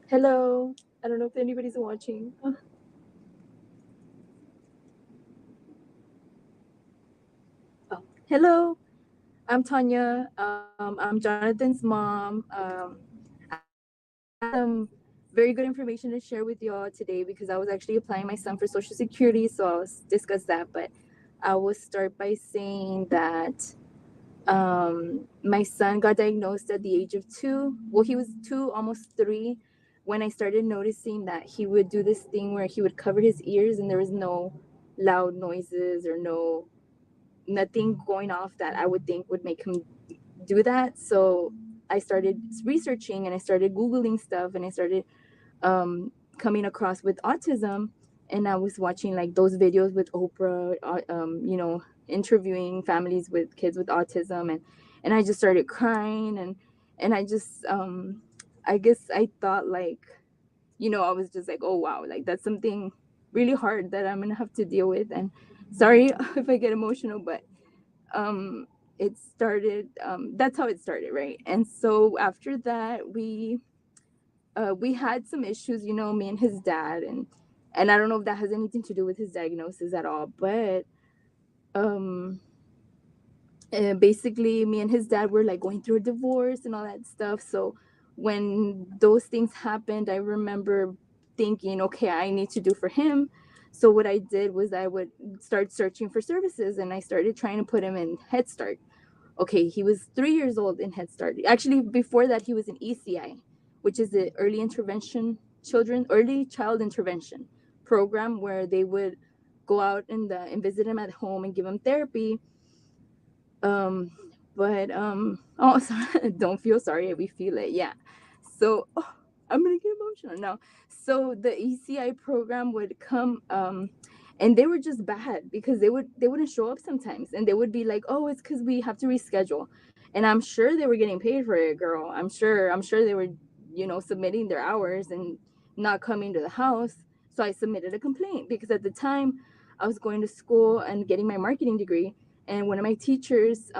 Hello. I don't know if anybody's watching. Oh, hello. I'm Tanya. I'm Jonathan's mom. I have some very good information to share with y'all today because I was actually applying my son for Social Security, so I'll discuss that. But I will start by saying that my son got diagnosed at the age of 2. Well, he was 2, almost 3, when I started noticing that he would do this thing where he would cover his ears and there was no loud noises or nothing going off that I would think would make him do that. So I started researching and I started Googling stuff and I started coming across with autism. And I was watching like those videos with Oprah, interviewing families with kids with autism. And I just started crying. And I just, I guess I thought like, I was just like, oh, wow, like that's something really hard that I'm going to have to deal with. And sorry if I get emotional, but um it started that's how it started, right? And so after that we had some issues, me and his dad, and I don't know if that has anything to do with his diagnosis at all, but um basically me and his dad were like going through a divorce and all that stuff. So when those things happened, I remember thinking, okay, I need to do for him. So what I did was I would start searching for services and I started trying to put him in Head Start. Okay, he was 3 years old in Head Start. Actually, before that, he was in ECI, which is the early child intervention program, where they would go out and visit him at home and give him therapy. Um, but oh, sorry, don't feel sorry. We feel it, yeah. So oh, I'm gonna get emotional now. So the ECI program would come, and they were just bad because they wouldn't show up sometimes, and they would be like, oh, it's because we have to reschedule, and I'm sure they were getting paid for it, girl. I'm sure they were, submitting their hours and not coming to the house. So I submitted a complaint because at the time I was going to school and getting my marketing degree, and one of my teachers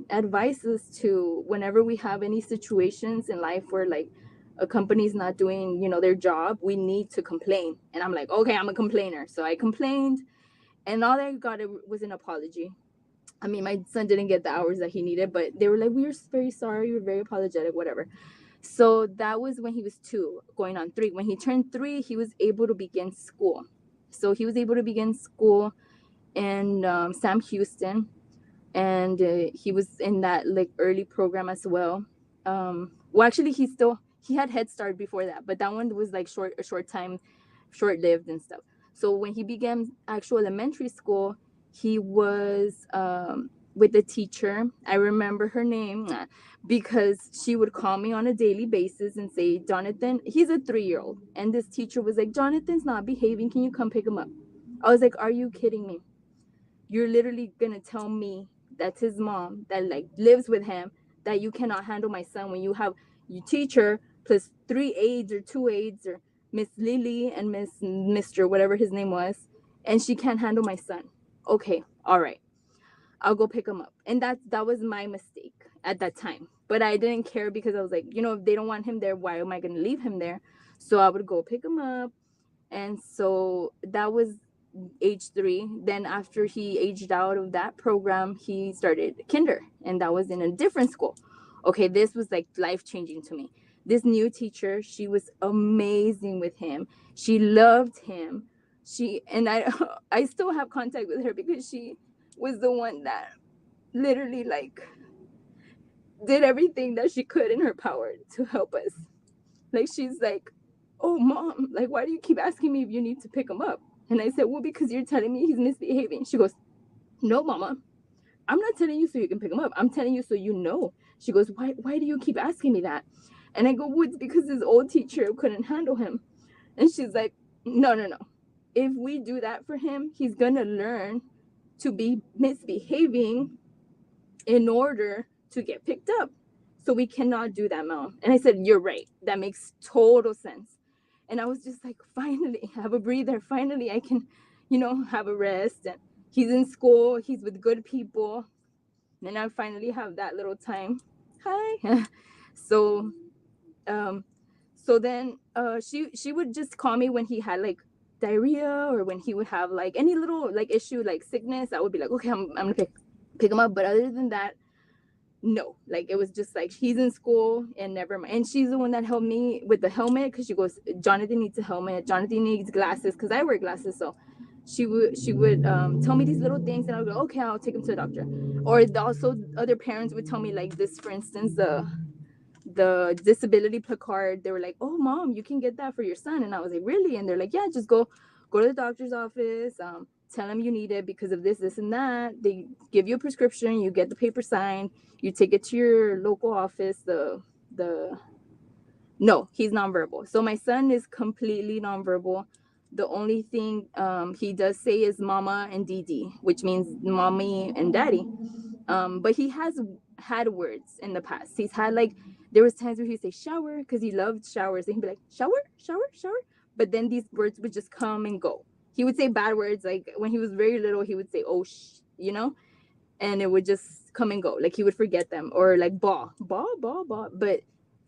advised us to, whenever we have any situations in life where like a company's not doing, their job, we need to complain. And I'm like, okay, I'm a complainer. So I complained, and all I got was an apology. I mean, my son didn't get the hours that he needed, but they were like, we are very sorry, we're very apologetic, whatever. So that was when he was 2, going on 3. When he turned 3, he was able to begin school. So he was able to begin school in Sam Houston, and he was in that like early program as well. Well, actually, he had Head Start before that, but that one was like a short time, short lived and stuff. So when he began actual elementary school, he was with a teacher. I remember her name because she would call me on a daily basis and say, Jonathan, he's a 3-year old, and this teacher was like, Jonathan's not behaving. Can you come pick him up? I was like, are you kidding me? You're literally gonna tell me that's his mom that like lives with him, that you cannot handle my son when you have your teacher plus 3 aides or 2 aides, or Miss Lily and Mr. whatever his name was, and she can't handle my son. Okay, all right, I'll go pick him up. And that was my mistake at that time. But I didn't care because I was like, if they don't want him there, why am I gonna leave him there? So I would go pick him up. And so that was age 3. Then after he aged out of that program, he started kinder, and that was in a different school. Okay, this was like life changing to me. This new teacher, she was amazing with him. She loved him. She and I I still have contact with her because she was the one that literally like did everything that she could in her power to help us. Like she's like, oh mom, like why do you keep asking me if you need to pick him up? And I said, well, because you're telling me he's misbehaving. She goes, no, mama, I'm not telling you so you can pick him up. I'm telling you so you know. She goes, why do you keep asking me that? And I go, well, it's because his old teacher couldn't handle him. And she's like, no, no, no. If we do that for him, he's gonna learn to be misbehaving in order to get picked up. So we cannot do that, mom. And I said, you're right. That makes total sense. And I was just like, finally, have a breather. Finally, I can, have a rest. And he's in school, he's with good people. And I finally have that little time. Hi. so, um, So then she would just call me when he had like diarrhea, or when he would have like any little like issue, like sickness. I would be like, okay, I'm gonna pick him up. But other than that, no. Like it was just like he's in school and never mind. And she's the one that helped me with the helmet, because she goes, Jonathan needs a helmet, Jonathan needs glasses, because I wear glasses. So she would tell me these little things, and I would go, okay, I'll take him to the doctor. Or also other parents would tell me like this, for instance, the disability placard. They were like, oh mom, you can get that for your son. And I was like, really? And they're like, yeah, just go to the doctor's office, tell them you need it because of this and that. They give you a prescription, you get the paper signed, you take it to your local office. The No, he's nonverbal. So my son is completely nonverbal. The only thing he does say is mama and Didi, which means mommy and daddy. But he has had words in the past. He's had like, there was times where he'd say shower, because he loved showers, and he'd be like shower, shower, shower. But then these words would just come and go. He would say bad words, like when he was very little, he would say oh and it would just come and go. Like he would forget them, or like ball. But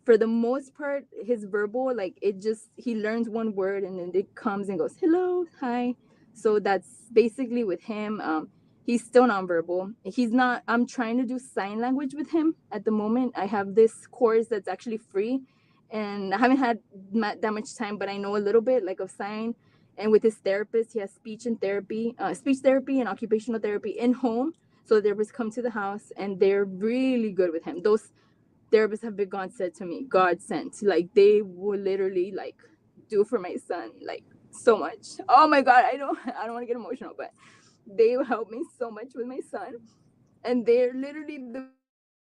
for the most part, his verbal, like it just, he learns one word and then it comes and goes, hello, hi. So that's basically with him. He's still nonverbal. He's not, I'm trying to do sign language with him at the moment. I have this course that's actually free, and I haven't had that much time, but I know a little bit like of sign. And with his therapist, he has speech therapy and occupational therapy in home. So therapists come to the house and they're really good with him. Those therapists have been God said to me, God sent. Like they will literally like do for my son like so much. Oh my God, I don't want to get emotional, but they help me so much with my son. And they're literally the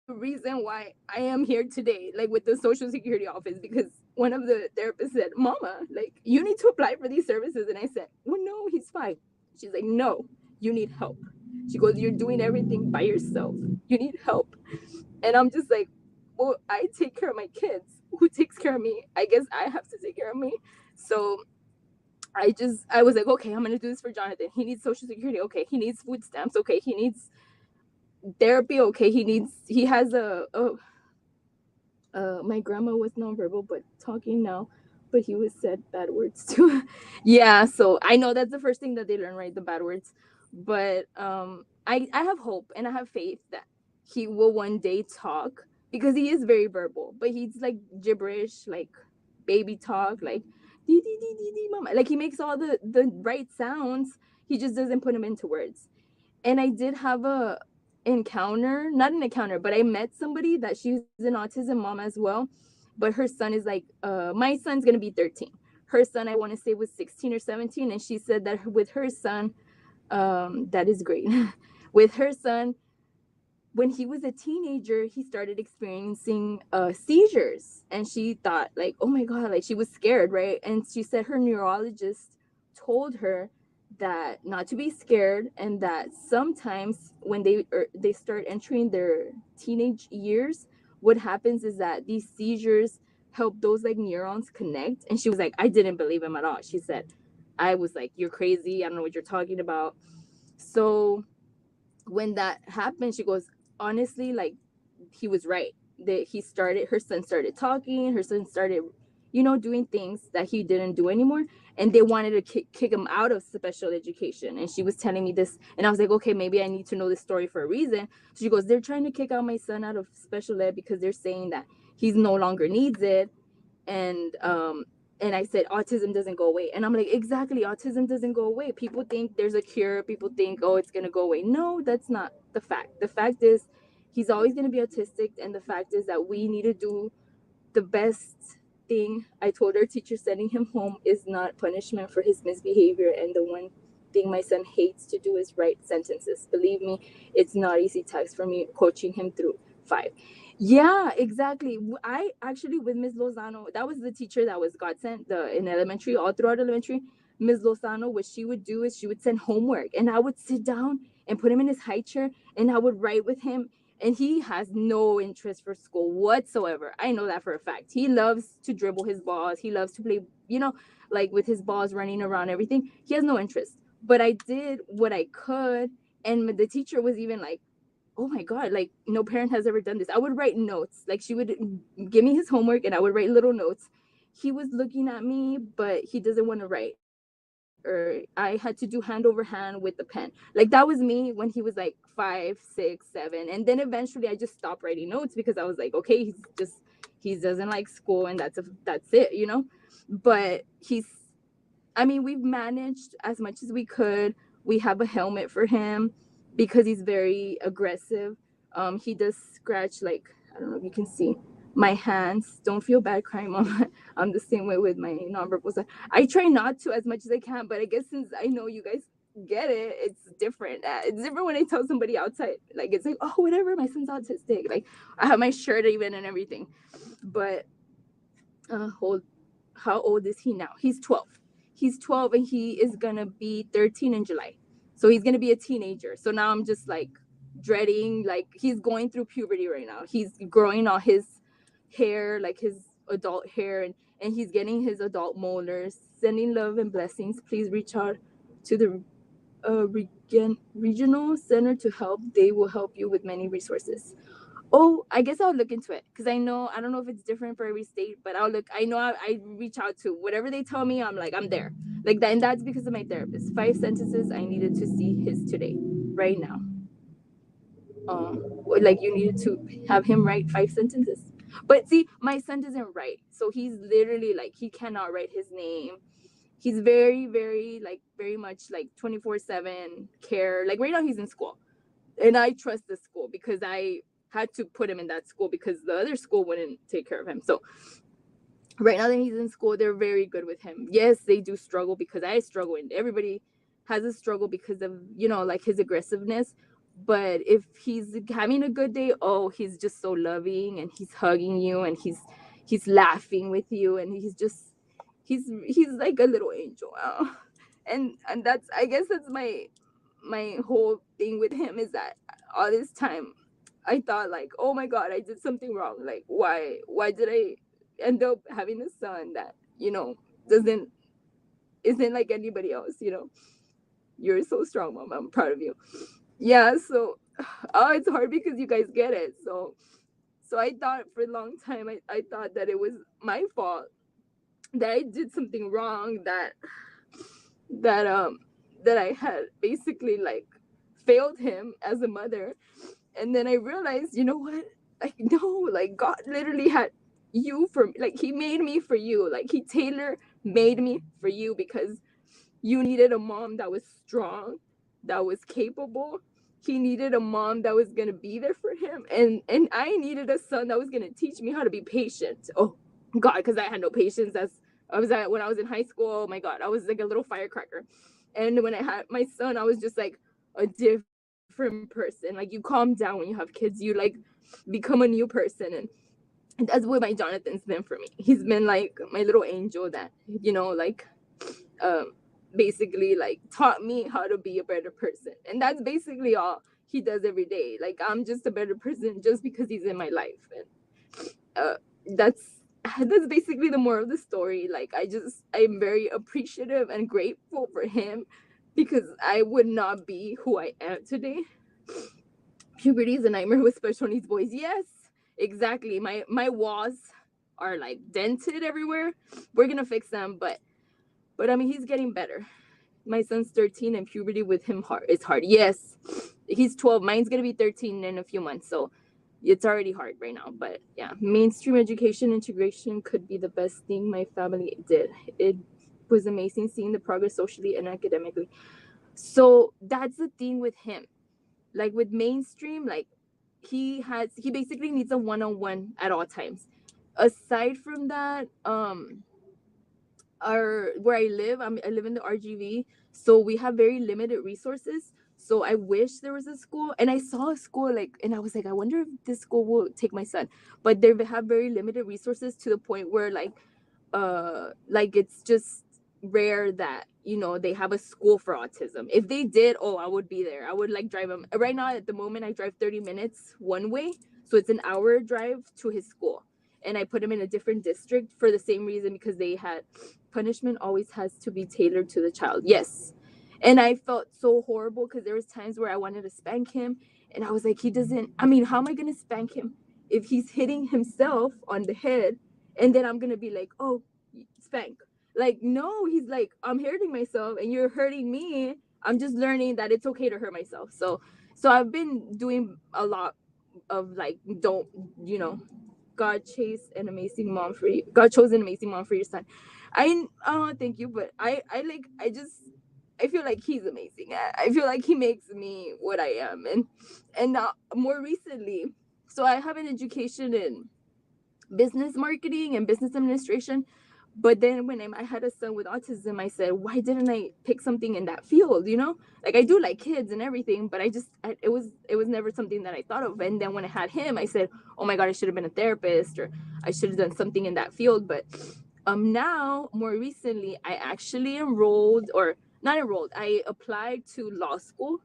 reason why I am here today, like with the Social Security office, because one of the therapists said, Mama, like you need to apply for these services. And I said, well, no, he's fine. She's like, no, you need help. She goes, you're doing everything by yourself. You need help. And I'm just like, well, I take care of my kids. Who takes care of me? I guess I have to take care of me. So I was like, okay, I'm gonna do this for Jonathan. He needs Social Security. Okay, he needs food stamps. Okay, he needs therapy. Okay, he has my grandma was nonverbal but talking now, but he was said bad words too. Yeah, so I know that's the first thing that they learn, right? The bad words. But I have hope and I have faith that he will one day talk, because he is very verbal, but he's like gibberish, like baby talk, like dee dee dee dee dee mama. Like he makes all the right sounds. He just doesn't put them into words. And I did have a encounter, not an encounter, but I met somebody that she's an autism mom as well. But her son is like, my son's gonna be 13. Her son, I want to say, was 16 or 17, and she said that with her son, that is great. With her son, when he was a teenager, he started experiencing seizures, and she thought like, oh my God, like she was scared, right? And she said her neurologist told her that not to be scared, and that sometimes when they start entering their teenage years, what happens is that these seizures help those like neurons connect. And she was like, I didn't believe him at all. She said, I was like, you're crazy, I don't know what you're talking about. So when that happened, she goes, honestly, like he was right. That her son started talking, her son started, doing things that he didn't do anymore. And they wanted to kick him out of special education. And she was telling me this, and I was like, okay, maybe I need to know this story for a reason. So she goes, they're trying to kick out my son out of special ed because they're saying that he's no longer needs it. And I said, autism doesn't go away. And I'm like, exactly, autism doesn't go away. People think there's a cure. People think, oh, it's going to go away. No, that's not the fact. The fact is he's always going to be autistic. And the fact is that we need to do the best thing. I told our teacher sending him home is not punishment for his misbehavior. And the one thing my son hates to do is write sentences. Believe me, it's not easy task for me coaching him through 5. Yeah, exactly. I actually, with Ms. Lozano, that was the teacher that was God sent in elementary, all throughout elementary. Ms. Lozano, what she would do is she would send homework, and I would sit down and put him in his high chair, and I would write with him. And he has no interest for school whatsoever. I know that for a fact. He loves to dribble his balls. He loves to play, like with his balls running around, everything. He has no interest. But I did what I could. And the teacher was even like, oh my God, like no parent has ever done this. I would write notes. Like she would give me his homework and I would write little notes. he was looking at me, but he doesn't want to write, or I had to do hand over hand with the pen. Like that was me when he was like 5, 6, 7, and then eventually I just stopped writing notes because I was like, okay, he doesn't like school, and that's it, you know. But I mean, we've managed as much as we could. We have a helmet for him because he's very aggressive. He does scratch, like, I don't know if you can see my hands. Don't feel bad crying, mom. I'm the same way with my nonverbal side. I try not to as much as I can, but I guess since I know you guys get it, it's different. It's different when I tell somebody outside. Like, it's like, oh, whatever, my son's autistic. Like, I have my shirt even and everything. But hold how old is he now? He's 12. He's 12 and he is gonna be 13 in July. So he's gonna be a teenager. So now I'm just like dreading, like he's going through puberty right now. He's growing all his hair, like his adult hair, and he's getting his adult molars. Sending love and blessings. Please reach out to the regional center to help. They will help you with many resources. Oh, I guess I'll look into it because I don't know if it's different for every state, but I'll look. I know I reach out to whatever they tell me. I'm like, I'm there. Like that. And that's because of my therapist. 5 sentences I needed to see his today, right now. Like you needed to have him write 5 sentences. But see, my son doesn't write. So he's literally like, he cannot write his name. He's very, very, like, very much like 24/7 care. Like right now he's in school. And I trust the school because I had to put him in that school because the other school wouldn't take care of him. So right now that he's in school, they're very good with him. Yes, they do struggle because I struggle, and everybody has a struggle because of, you know, like his aggressiveness. But if he's having a good day, oh, he's just so loving, and he's hugging you, and he's laughing with you, and he's like a little angel. And that's, I guess that's my whole thing with him, is that all this time I thought like, oh my god, I did something wrong. Like why did I end up having a son that, you know, doesn't isn't like anybody else, you know? You're so strong, mom. I'm proud of you. Yeah, so oh, it's hard because you guys get it. So I thought for a long time, I thought that it was my fault, that I did something wrong, that that I had basically like failed him as a mother. And then I realized, you know what? Like, no, like God literally had you for me. Like he made me for you. Like he tailor made me for you because you needed a mom that was strong, that was capable. He needed a mom that was gonna be there for him. And I needed a son that was gonna teach me how to be patient. Oh God, because I had no patience as when I was in high school. Oh my God, I was like a little firecracker. And when I had my son, I was just like a different person. Like you calm down when you have kids, you like become a new person. And that's what my Jonathan's been for me. He's been like my little angel that, you know, like um basically like taught me how to be a better person. And that's basically all he does every day. Like I'm just a better person just because he's in my life. And that's basically the moral of the story. Like I'm very appreciative and grateful for him because I would not be who I am today. Puberty is a nightmare with special needs boys. Yes, exactly. My walls are like dented everywhere. We're gonna fix them, but I mean he's getting better. My son's 13 and puberty with him is hard. Yes, he's 12. Mine's gonna be 13 in a few months, so it's already hard right now. But yeah, mainstream education integration could be the best thing my family did. It was amazing seeing the progress socially and academically. So that's the thing with him. Like with mainstream, like he basically needs a one-on-one at all times. Aside from that, where I live, I live in the RGV, so we have very limited resources. So I wish there was a school, and I saw a school like, and I was like, I wonder if this school will take my son. But they have very limited resources to the point where like it's just rare that, you know, they have a school for autism. If they did, oh, I would be there. I would like drive him. Right now at the moment I drive 30 minutes one way, so it's an hour drive to his school. And I put him in a different district for the same reason, because they had punishment always has to be tailored to the child. Yes. And I felt so horrible because there was times where I wanted to spank him, and I was like, I mean, how am I going to spank him if he's hitting himself on the head? And then I'm going to be like, oh, spank. Like, no, he's like, I'm hurting myself and you're hurting me. I'm just learning that it's okay to hurt myself. So I've been doing a lot of like, don't, you know, God chose an amazing mom for you. God chose an amazing mom for your son. Thank you, but I feel like he's amazing. I feel like he makes me what I am, and more recently, so I have an education in business marketing and business administration. But then when I had a son with autism, I said, why didn't I pick something in that field? You know, like I do like kids and everything, but it was never something that I thought of. And then when I had him, I said, oh my God, I should have been a therapist, or I should have done something in that field. But now more recently, I actually enrolled, or not enrolled, I applied to law school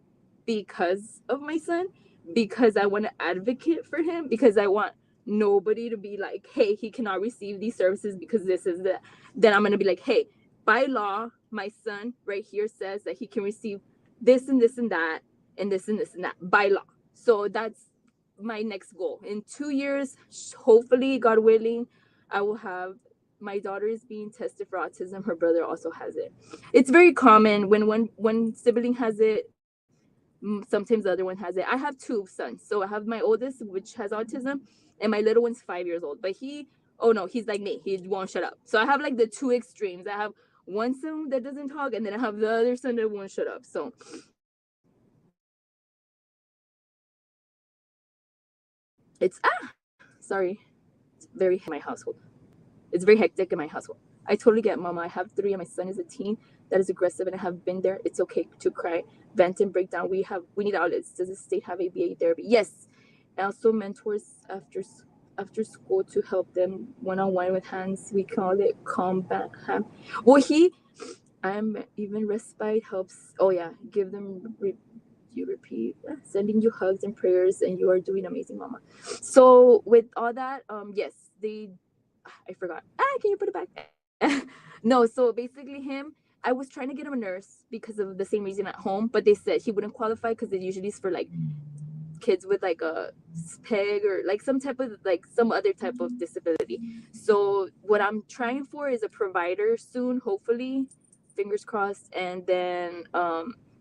because of my son, because I want to advocate for him, because I want nobody to be like, hey, he cannot receive these services because this is the. Then I'm going to be like, hey, by law, my son right here says that he can receive this and this and that and this and this and that by law. So that's my next goal. In 2 years, hopefully, God willing, I will have. My daughter is being tested for autism. Her brother also has it. It's very common when one sibling has it. Sometimes the other one has it. I have two sons. So I have my oldest, which has autism, and my little one's 5 years old. But oh no, he's like me. He won't shut up. So I have like the two extremes. I have one son that doesn't talk, and then I have the other son that won't shut up. So it's sorry. It's very my household. It's very hectic in my household. I totally get, Mama. I have three, and my son is a teen that is aggressive, and I have been there. It's okay to cry, vent, and break down. We need outlets. Does the state have ABA therapy? Yes. And also mentors after school to help them one on one with hands. We call it combat ham. Well, I'm even respite helps. Oh yeah, give them. You repeat, sending you hugs and prayers, and you are doing amazing, Mama. So with all that, yes, I forgot. Can you put it back? No, so basically I was trying to get him a nurse because of the same reason at home, but they said he wouldn't qualify because it usually is for like kids with like a peg or like some other type of disability. So what I'm trying for is a provider soon, hopefully, fingers crossed. And then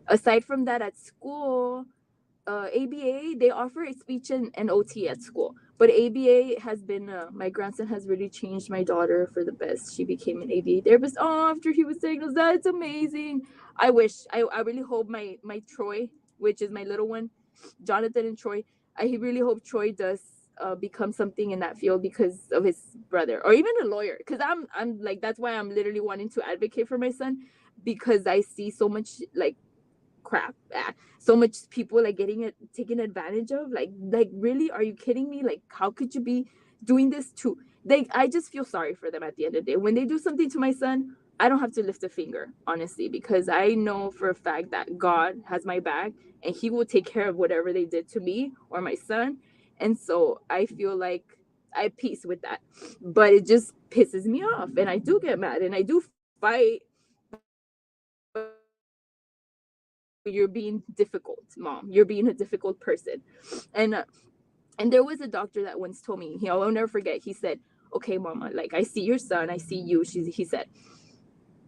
aside from that, at school, ABA, they offer a speech and OT at school. But ABA has been, my grandson has really changed my daughter for the best. She became an ABA therapist after he was diagnosed. That's amazing. I really hope my Troy, which is my little one, Jonathan and Troy, I really hope Troy does become something in that field because of his brother, or even a lawyer. Because I'm like, that's why I'm literally wanting to advocate for my son, because I see so much like crap, so much people like getting it taken advantage of. Like really, are you kidding me? Like, how could you be doing this to I just feel sorry for them at the end of the day. When they do something to my son, I don't have to lift a finger, honestly, because I know for a fact that God has my back and he will take care of whatever they did to me or my son. And so I feel like I have peace with that. But it just pisses me off, and I do get mad and I do fight. You're being difficult, Mom. You're being a difficult person. And there was a doctor that once told me, I'll never forget. He said, okay, Mama, like, I see your son, I see you. He said,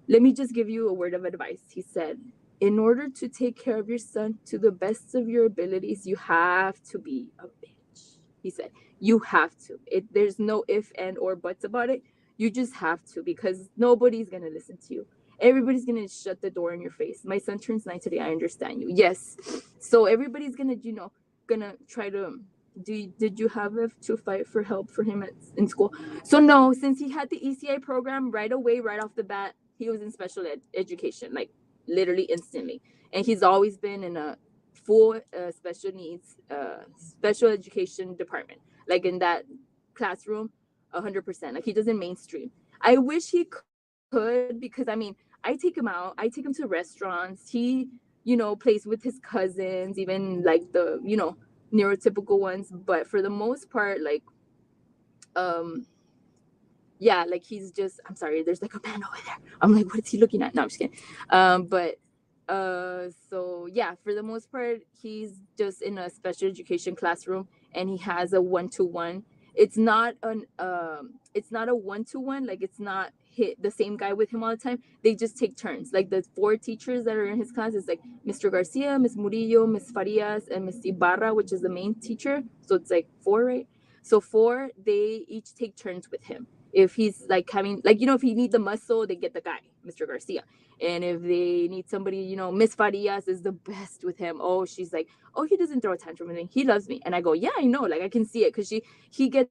let me just give you a word of advice. He said, in order to take care of your son to the best of your abilities, you have to be a bitch. He said, you have to. There's no if and or buts about it. You just have to, because nobody's going to listen to you. Everybody's going to shut the door in your face. My son turns 9 today. I understand you. Yes. So everybody's going to, gonna try to did you have to fight for help for him in school? So no, since he had the ECI program right away, right off the bat, he was in special education, like literally instantly. And he's always been in a full special needs, special education department, like in that classroom, 100%. Like he doesn't mainstream. I wish he could, because I mean, I take him out, I take him to restaurants. He, plays with his cousins, even like the, neurotypical ones. But for the most part, like, yeah, like he's just, I'm sorry, there's like a man over there. I'm like, what is he looking at? No, I'm just kidding. But so yeah, for the most part, he's just in a special education classroom, and he has a 1-to-1. it's not a one-to-one, like it's not hit the same guy with him all the time. They just take turns. Like the 4 teachers that are in his class is like Mr. Garcia, Miss Murillo, Miss Farias, and Miss Ibarra, which is the main teacher. So it's like 4, right? So 4, they each take turns with him. If he's like having, like, if he need the muscle, they get the guy, Mr. Garcia. And if they need somebody, Miss Farias is the best with him. Oh, she's like, oh, he doesn't throw a tantrum and he loves me. And I go, yeah, I know, like I can see it, because he gets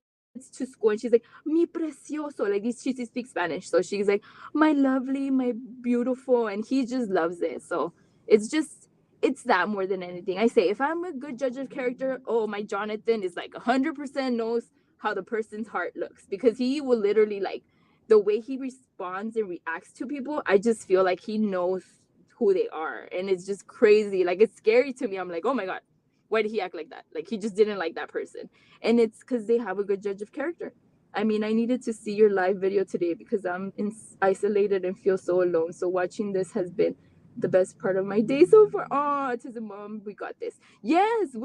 to school and she's like, mi precioso, like she speaks Spanish, so she's like, my lovely, my beautiful, and he just loves it. So it's that more than anything. I say, if I'm a good judge of character, oh, my Jonathan is like 100% knows how the person's heart looks, because he will literally, like, the way he responds and reacts to people, I just feel like he knows who they are, and it's just crazy. Like, it's scary to me. I'm like, oh my god, why did he act like that? Like, he just didn't like that person. And it's because they have a good judge of character. I mean, I needed to see your live video today because I'm isolated and feel so alone. So watching this has been the best part of my day so far. Oh, Autism Mom, we got this. Yes,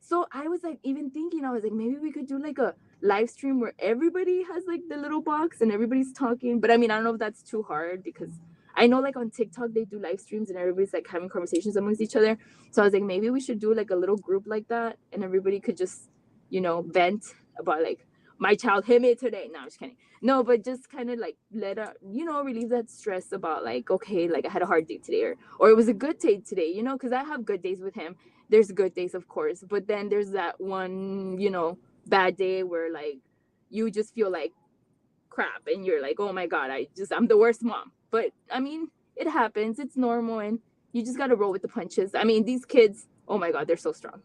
so I was like, even thinking, I was like, maybe we could do like a live stream where everybody has like the little box and everybody's talking. But I mean, I don't know if that's too hard, because I know like on TikTok they do live streams and everybody's like having conversations amongst each other. So I was like, maybe we should do like a little group like that, and everybody could just, vent about like, my child hit me today. No, I'm just kidding. No, but just kind of like let her, relieve that stress about like, okay, like I had a hard day today, or it was a good day today, because I have good days with him. There's good days, of course, but then there's that one, bad day where like you just feel like crap and you're like, oh my god, I'm the worst mom. But I mean, it happens, it's normal, and you just got to roll with the punches. I mean, these kids, oh my god, they're so strong.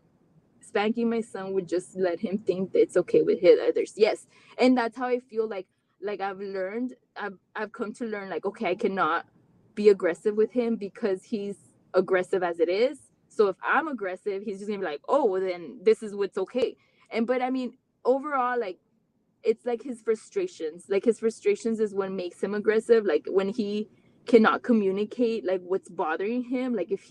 Spanking my son would just let him think that it's okay with hit others. Yes. And that's how I feel like I've come to learn, like, okay, I cannot be aggressive with him because he's aggressive as it is. So if I'm aggressive, he's just gonna be like, oh, well, then this is what's okay. And but I mean, overall, like, it's like his frustrations is what makes him aggressive. Like when he cannot communicate like what's bothering him, like if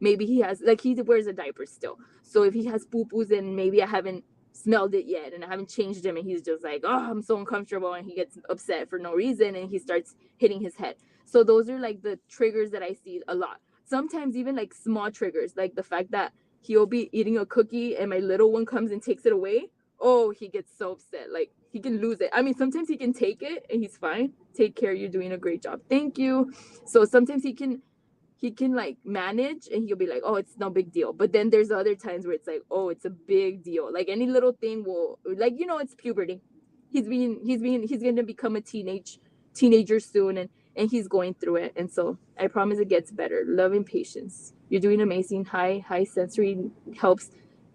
maybe he has, like, he wears a diaper still, so if he has poo-poos and maybe I haven't smelled it yet and I haven't changed him, and he's just like, oh, I'm so uncomfortable, and he gets upset for no reason and he starts hitting his head. So those are like the triggers that I see a lot. Sometimes even like small triggers, like the fact that he'll be eating a cookie and my little one comes and takes it away. Oh, he gets so upset. Like, he can lose it. I mean, sometimes he can take it and he's fine. Take care, you're doing a great job. Thank you. So sometimes he can like manage and he'll be like, oh, it's no big deal. But then there's other times where it's like, oh, it's a big deal. Like any little thing will, like, it's puberty. He's gonna become a teenager soon, and he's going through it. And so I promise it gets better. Love and patience. You're doing amazing. High sensory helps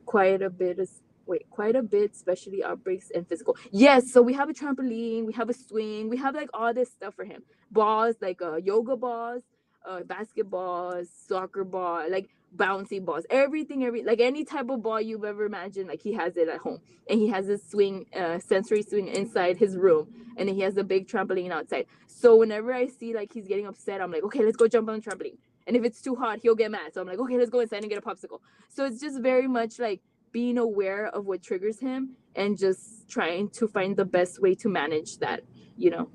quite a bit as quite a bit, especially outbreaks and physical. Yes, so we have a trampoline, we have a swing, we have like all this stuff for him. Balls, like yoga balls, basketballs, soccer ball, like bouncy balls, like any type of ball you've ever imagined, like he has it at home. And he has a swing, sensory swing inside his room, and then he has a big trampoline outside. So whenever I see like he's getting upset, I'm like, okay, let's go jump on the trampoline. And if it's too hot, he'll get mad. So I'm like, okay, let's go inside and get a popsicle. So it's just very much like being aware of what triggers him and just trying to find the best way to manage that, you know.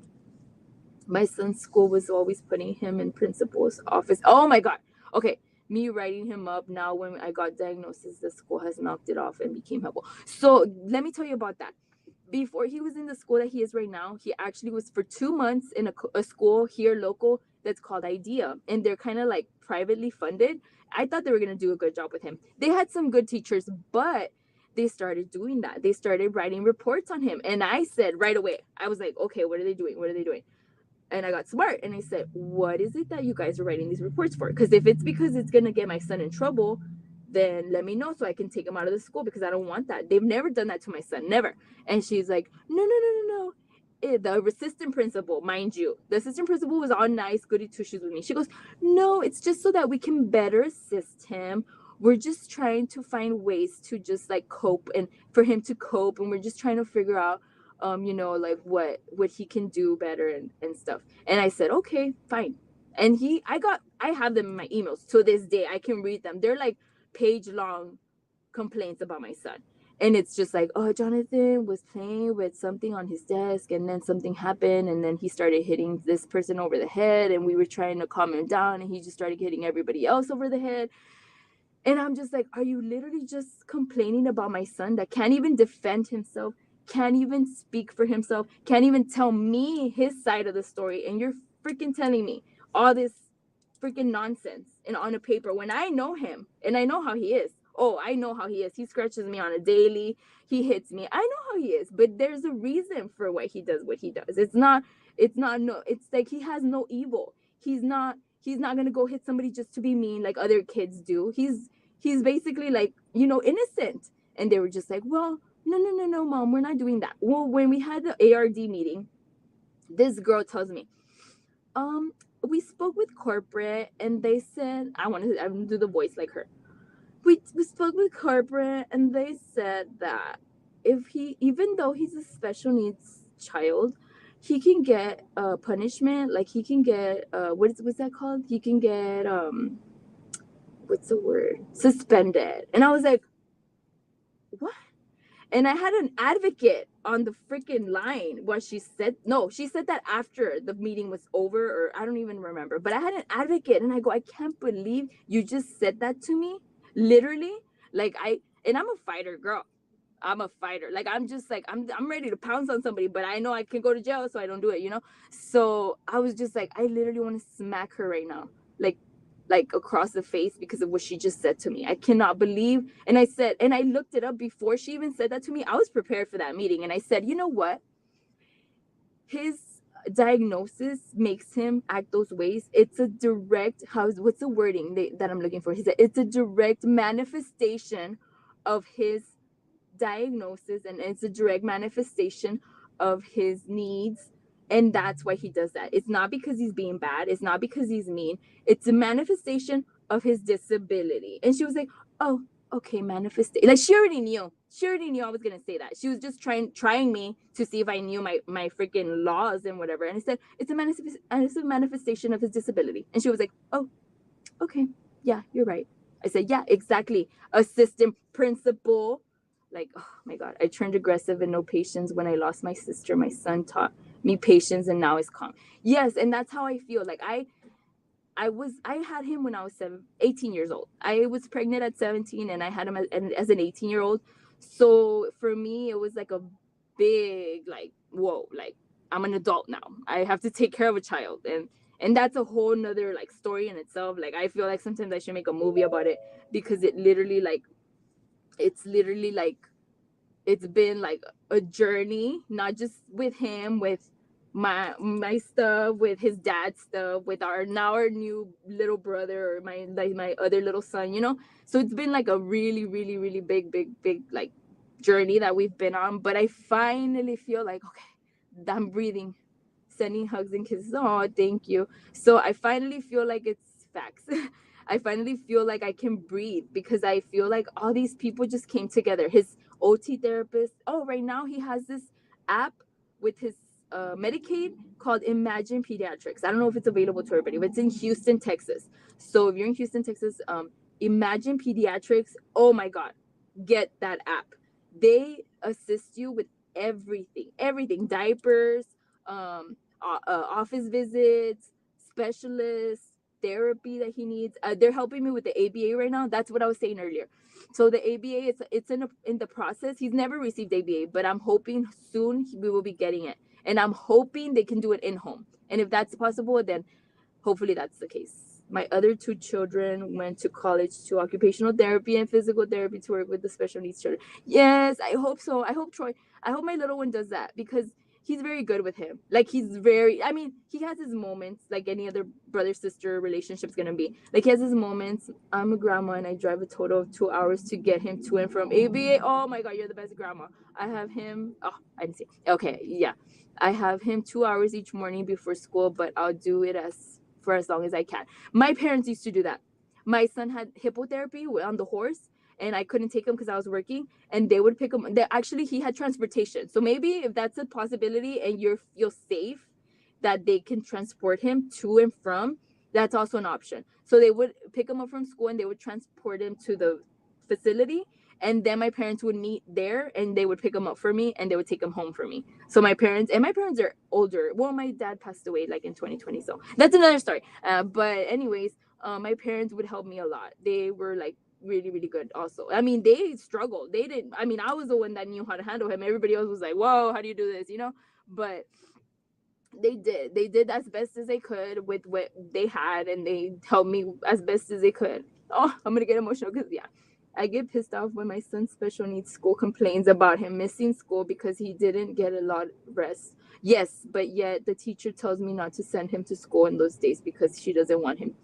My son's school was always putting him in principal's office. Oh my god. Okay, me writing him up. Now when I got diagnosis, the school has knocked it off and became helpful. So let me tell you about that. Before he was in the school that he is right now, he actually was for 2 months in a school here local that's called IDEA, and they're kind of like privately funded. I thought they were going to do a good job with him. They had some good teachers, but they started doing that. They started writing reports on him. And I said right away, I was like, okay, what are they doing? What are they doing? And I got smart and I said, what is it that you guys are writing these reports for? Because if it's because it's going to get my son in trouble, then let me know so I can take him out of the school, because I don't want that. They've never done that to my son, never. And she's like, no. The assistant principal, mind you, the assistant principal was all nice, goody two shoes with me. She goes, no, it's just so that we can better assist him. We're just trying to find ways to just like cope and for him to cope. And we're just trying to figure out, like what he can do better and stuff. And I said, okay, fine. And I have them in my emails to this day. I can read them. They're like page long complaints about my son. And it's just like, oh, Jonathan was playing with something on his desk, and then something happened, and then he started hitting this person over the head, and we were trying to calm him down, and he just started hitting everybody else over the head. And I'm just like, are you literally just complaining about my son that can't even defend himself, can't even speak for himself, can't even tell me his side of the story, and you're freaking telling me all this freaking nonsense and on a paper when I know him and I know how he is. Oh, I know how he is. He scratches me on a daily. He hits me. I know how he is, but there's a reason for why he does what he does. It's like he has no evil. He's not gonna go hit somebody just to be mean like other kids do. He's basically like, innocent. And they were just like, well, no, mom, we're not doing that. Well, when we had the ARD meeting, this girl tells me, we spoke with corporate and they said, I'm gonna do the voice like her. We spoke with corporate and they said that if he, even though he's a special needs child, he can get punishment. Like he can get what's that called? He can get what's the word? Suspended. And I was like, what? And I had an advocate on the freaking line where she said that after the meeting was over, or I don't even remember. But I had an advocate, and I go, I can't believe you just said that to me, literally. Like and I'm a fighter, girl. I'm a fighter. Like I'm just like I'm ready to pounce on somebody, but I know I can go to jail, so I don't do it. So I was just like, I literally want to smack her right now, like across the face because of what she just said to me. I cannot believe. And I looked it up before she even said that to me. I was prepared for that meeting, and I said, you know what? His diagnosis makes him act those ways. It's a direct what's the wording that I'm looking for? He said it's a direct manifestation of his diagnosis, and it's a direct manifestation of his needs, and that's why he does that. It's not because he's being bad, it's not because he's mean, it's a manifestation of his disability. And she was like, oh, okay, manifestation. Like she already knew I was gonna say that. She was just trying me to see if I knew my freaking laws and whatever. And I said it's a manifestation of his disability. And she was like, oh, okay, yeah, you're right. I said, yeah, exactly. Assistant principal. Like, oh my God, I turned aggressive and no patience when I lost my sister. My son taught me patience and now it's calm. Yes, and that's how I feel. Like I had him when I was 18 years old. I was pregnant at 17 and I had him as an 18-year-old. So for me, it was like a big, like, whoa, like I'm an adult now. I have to take care of a child. And that's a whole nother like story in itself. Like I feel like sometimes I should make a movie about it because it's literally like it's been like a journey, not just with him, with my stuff, with his dad's stuff, with our new little brother, or my other little son. So it's been like a really, really, really big like journey that we've been on. But I finally feel like, okay, I'm breathing, sending hugs and kisses. Oh, thank you. So I finally feel like it's facts. I finally feel like I can breathe because I feel like all these people just came together. His OT therapist. Oh, right now he has this app with his Medicaid called Imagine Pediatrics. I don't know if it's available to everybody, but it's in Houston, Texas. So if you're in Houston, Texas, Imagine Pediatrics. Oh my God, get that app. They assist you with everything, diapers, office visits, specialists, therapy that he needs. They're helping me with the ABA right now. That's what I was saying earlier. So the ABA, it's in the process. He's never received ABA, but I'm hoping soon we will be getting it. And I'm hoping they can do it in home. And if that's possible, then hopefully that's the case. My other two children went to college to occupational therapy and physical therapy to work with the special needs children. Yes, I hope so. I hope my little one does that because he's very good with him. Like I mean, he has his moments like any other brother sister relationship's gonna be. Like he has his moments. I'm a grandma and I drive a total of 2 hours to get him to and from ABA. Oh my God, you're the best grandma. I have him. Oh, I didn't see. Okay, yeah. I have him 2 hours each morning before school, but I'll do it for as long as I can. My parents used to do that. My son had hippotherapy on the horse, and I couldn't take him because I was working, and they would pick him. Actually, he had transportation. So maybe if that's a possibility and you feel safe that they can transport him to and from, that's also an option. So they would pick him up from school and they would transport him to the facility, and then my parents would meet there and they would pick him up for me and they would take him home for me. So my parents are older. Well, my dad passed away like in 2020, so that's another story. But anyways, my parents would help me a lot. They were like really really good also. I mean, they struggled. They didn't, I mean, I was the one that knew how to handle him. Everybody else was like, whoa, how do you do this, you know? But they did as best as they could with what they had, and they helped me as best as they could. Oh, I'm gonna get emotional because yeah, I get pissed off when my son's special needs school complains about him missing school because he didn't get a lot of rest. Yes, but yet the teacher tells me not to send him to school in those days because she doesn't want him.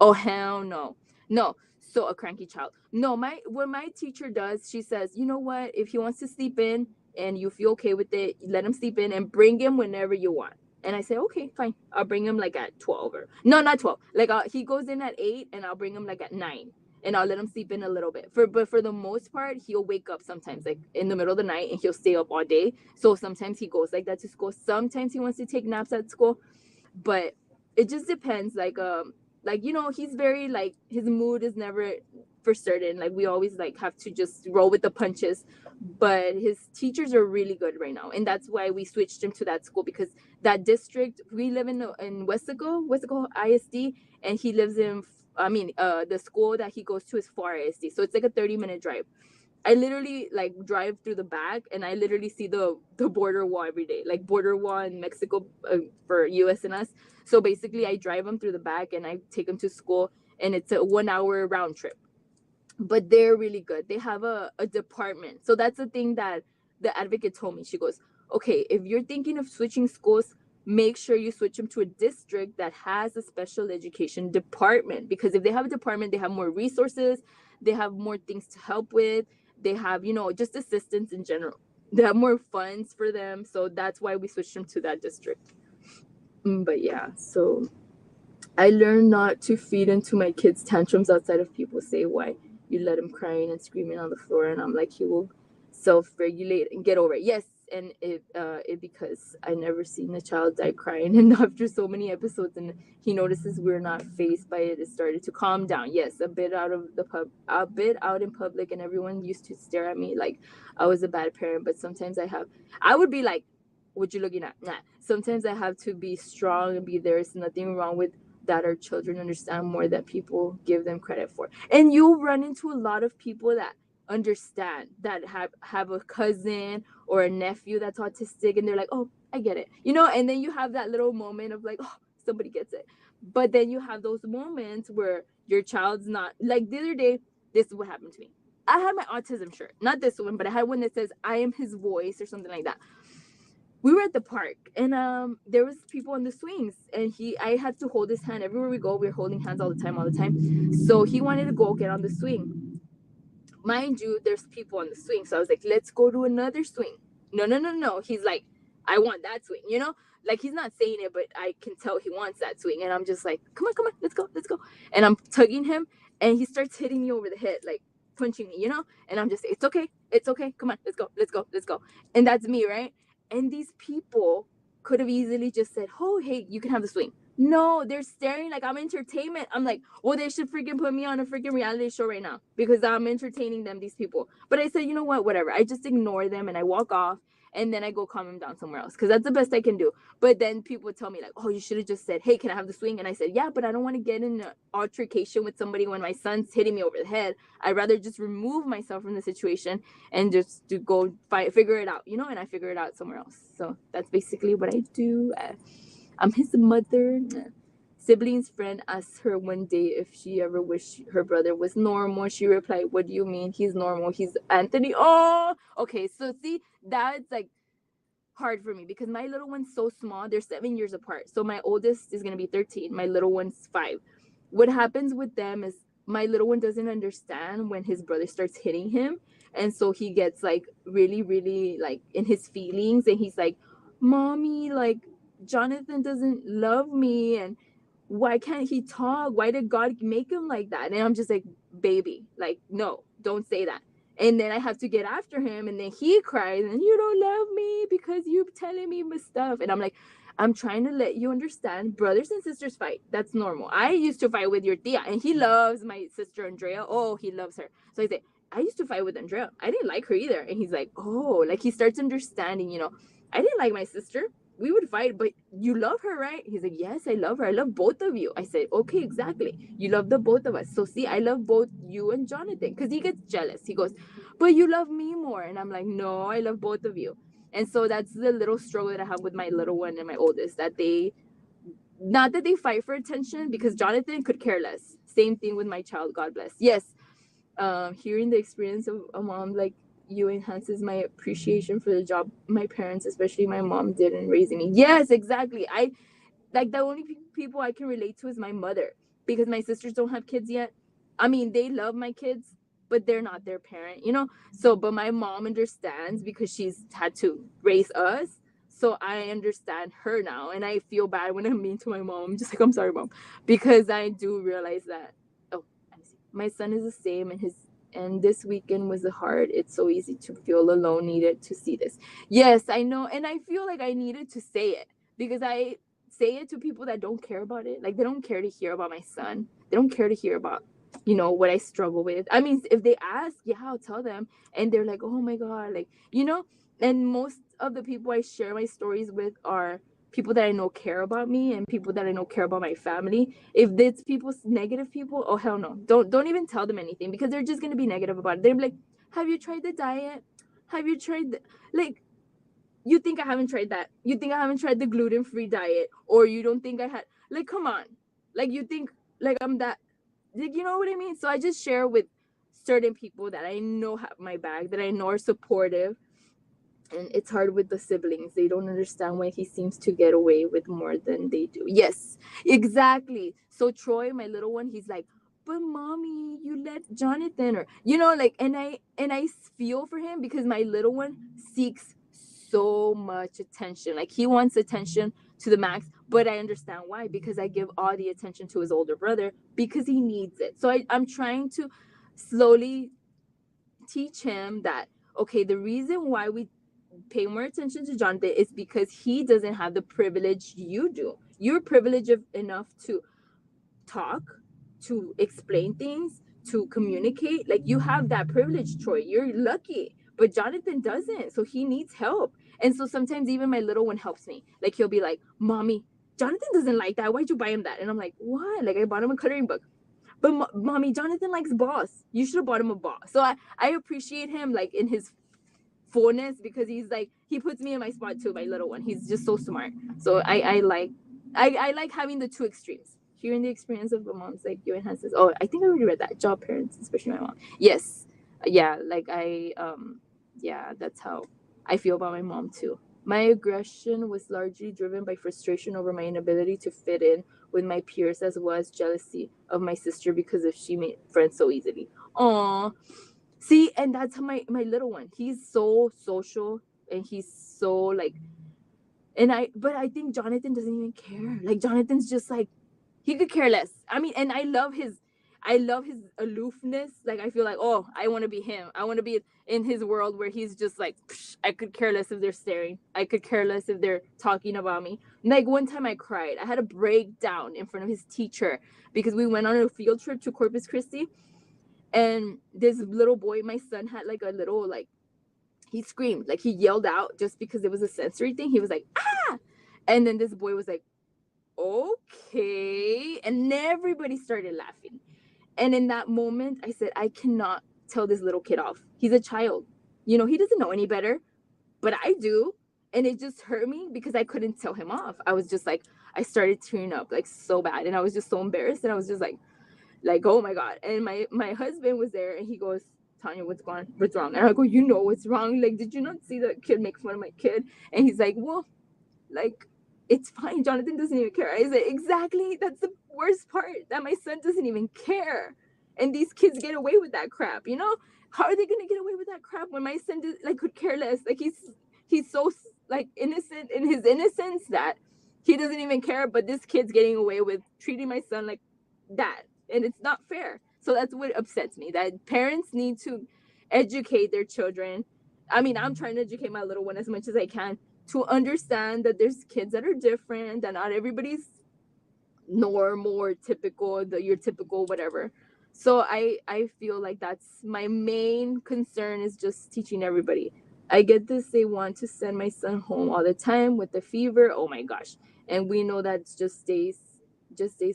Oh hell no. No. So a cranky child. No, my what my teacher does, she says, you know what? If he wants to sleep in and you feel okay with it, let him sleep in and bring him whenever you want. And I say, okay, fine. I'll bring him like at 12 or no, not 12. Like he goes in at 8 and I'll bring him like at 9 and I'll let him sleep in a little bit. But for the most part, he'll wake up sometimes like in the middle of the night and he'll stay up all day. So sometimes he goes like that to school. Sometimes he wants to take naps at school, but it just depends. Like you know, he's very like his mood is never for certain. Like we always like have to just roll with the punches. But his teachers are really good right now, and that's why we switched him to that school because that district we live in Westaco ISD, and he lives in. I mean, the school that he goes to is far ISD, so it's like a 30-minute drive. I literally like drive through the back and I literally see the border wall every day, like border wall in Mexico for US and us. So basically, I drive them through the back and I take them to school, and it's a 1 hour round trip. But they're really good. They have a department. So that's the thing that the advocate told me. She goes, okay, if you're thinking of switching schools, make sure you switch them to a district that has a special education department, because if they have a department, they have more resources, they have more things to help with, they have, you know, just assistance in general, they have more funds for them. So that's why we switched them to that district. But yeah, so I learned not to feed into my kids' tantrums outside of people say why you let him crying and screaming on the floor, and I'm like, he will self-regulate and get over it. Yes, and it because I never seen a child die crying, and after so many episodes, and he notices we're not phased by it, it started to calm down. Yes, a bit out in public, and everyone used to stare at me like I was a bad parent. But sometimes I would be like, "What you looking at?" Nah. Sometimes I have to be strong and be there. There's nothing wrong with that. Our children understand more that people give them credit for, and you'll run into a lot of people that understand, that have a cousin or a nephew that's autistic, and they're like, oh, I get it, you know. And then you have that little moment of like, oh, somebody gets it. But then you have those moments where your child's not, like the other day, this is what happened to me. I had my autism shirt, not this one, but I had one that says I am his voice or something like that. We were at the park, and there was people on the swings, and I had to hold his hand everywhere we go. We were holding hands all the time. So he wanted to go get on the swing. Mind you, there's people on the swing. So I was like, let's go to another swing. No, no, no, no. He's like, I want that swing, you know? Like he's not saying it, but I can tell he wants that swing. And I'm just like, come on, let's go, let's go. And I'm tugging him, and he starts hitting me over the head, like punching me, you know? And I'm just, it's okay, come on, let's go, let's go, let's go. And that's me, right? And these people could have easily just said, oh, hey, you can have the swing. No, they're staring like I'm entertainment. I'm like, well, they should freaking put me on a freaking reality show right now because I'm entertaining them, these people. But I said, you know what, whatever. I just ignore them and I walk off, and then I go calm them down somewhere else because that's the best I can do. But then people would tell me like, oh, you should have just said, hey, can I have the swing? And I said, yeah, but I don't want to get in an altercation with somebody when my son's hitting me over the head. I'd rather just remove myself from the situation and just to go figure it out, you know. And I figure it out somewhere else. So that's basically what I do. I'm his mother. Sibling's friend asked her one day if she ever wished her brother was normal. She replied, what do you mean? He's normal. He's Anthony. Oh, okay. So see, that's like hard for me because my little one's so small. They're 7 years apart. So my oldest is going to be 13. My little one's 5. What happens with them is my little one doesn't understand when his brother starts hitting him. And so he gets like really, really like in his feelings. And he's like, mommy, like Jonathan doesn't love me. And why can't he talk? Why did God make him like that? And I'm just like, baby, like, no, don't say that. And then I have to get after him, and then he cries, and you don't love me because you're telling me my stuff. And I'm like, I'm trying to let you understand, brothers and sisters fight. That's normal. I used to fight with your tia, and he loves my sister Andrea. Oh, he loves her. So I say, I used to fight with Andrea. I didn't like her either. And he's like, oh, like he starts understanding, I didn't like my sister. We would fight, but you love her, right? He's like, yes, I love her. I love both of you. I said, okay, exactly. You love the both of us. So see, I love both you and Jonathan, because he gets jealous. He goes, but you love me more. And I'm like, no, I love both of you. And so that's the little struggle that I have with my little one and my oldest, that they, not that they fight for attention, because Jonathan could care less. Same thing with my child, God bless. Yes, hearing the experience of a mom like you enhances my appreciation for the job my parents, especially my mom, did in raising me. Yes, exactly. I like the only people I can relate to is my mother, because my sisters don't have kids yet. I mean, they love my kids, but they're not their parent. So, but my mom understands because she's had to raise us. So I understand her now, and I feel bad when I'm mean to my mom. I'm just like, I'm sorry, mom, because I do realize that. Oh, my son is the same, and this weekend was hard. It's so easy to feel alone. Needed to see this. Yes, I know, and I feel like I needed to say it, because I say it to people that don't care about it. Like, they don't care to hear about my son. They don't care to hear about, what I struggle with. I mean, if they ask, yeah, I'll tell them. And they're like, oh my God, and most of the people I share my stories with are people that I know care about me, and people that I know care about my family. If it's people, negative people, oh hell no. Don't even tell them anything, because they're just gonna be negative about it. They're like, have you tried the diet? Have you tried like, you think I haven't tried that? You think I haven't tried the gluten-free diet? Or you don't think I had, like, come on. Like, you think like I'm that, like, you know what I mean? So I just share with certain people that I know have my back, that I know are supportive. And it's hard with the siblings. They don't understand why he seems to get away with more than they do. Yes, exactly. So Troy, my little one, he's like, but mommy, you let Jonathan, or like, and I feel for him, because my little one seeks so much attention. Like, he wants attention to the max, but I understand why, because I give all the attention to his older brother, because he needs it. So I'm trying to slowly teach him that, okay, the reason why we pay more attention to Jonathan is because he doesn't have the privilege you do. You're privileged enough to talk, to explain things, to communicate. Like, you have that privilege, Troy. You're lucky. But Jonathan doesn't. So he needs help. And so sometimes even my little one helps me. Like, he'll be like, mommy, Jonathan doesn't like that. Why'd you buy him that? And I'm like, what? Like, I bought him a coloring book. But mommy, Jonathan likes boss. You should have bought him a boss. So I appreciate him, like, in his fullness, because he's like, he puts me in my spot too, my little one. He's just so smart. So I like having the two extremes. Hearing the experience of the moms like you enhances. Oh, I think I already read that. Job parents, especially my mom. Yes. Yeah, like yeah, that's how I feel about my mom too. My aggression was largely driven by frustration over my inability to fit in with my peers, as well as jealousy of my sister because if she made friends so easily. Aw. See, and that's how my little one. He's so social, and he's so like, but I think Jonathan doesn't even care. Like, Jonathan's just like, he could care less. I mean, and I love his aloofness. Like, I feel like, oh, I want to be him. I want to be in his world where he's just like, I could care less if they're staring. I could care less if they're talking about me. Like, one time I cried. I had a breakdown in front of his teacher because we went on a field trip to Corpus Christi, and this little boy, my son, had like a little, like, he screamed, like, he yelled out just because it was a sensory thing. He was like, ah. And then this boy was like, okay. And everybody started laughing. And in that moment, I said, I cannot tell this little kid off. He's a child. He doesn't know any better, but I do. And it just hurt me because I couldn't tell him off. I was just like, I started tearing up like so bad. And I was just so embarrassed. And I was just like, oh my God. And my husband was there, and he goes, Tanya, what's wrong? And I go, what's wrong? Like, did you not see the kid make fun of my kid? And he's like, well, like, it's fine. Jonathan doesn't even care. I said, exactly. That's the worst part, that my son doesn't even care. And these kids get away with that crap, How are they going to get away with that crap when my son could care less? Like, he's so, like, innocent in his innocence that he doesn't even care. But this kid's getting away with treating my son like that. And it's not fair. So that's what upsets me, that parents need to educate their children. I mean, I'm trying to educate my little one as much as I can to understand that there's kids that are different, that not everybody's normal or typical, your typical whatever. So I feel like that's my main concern, is just teaching everybody. I get this, they want to send my son home all the time with the fever. Oh my gosh. And we know that's just days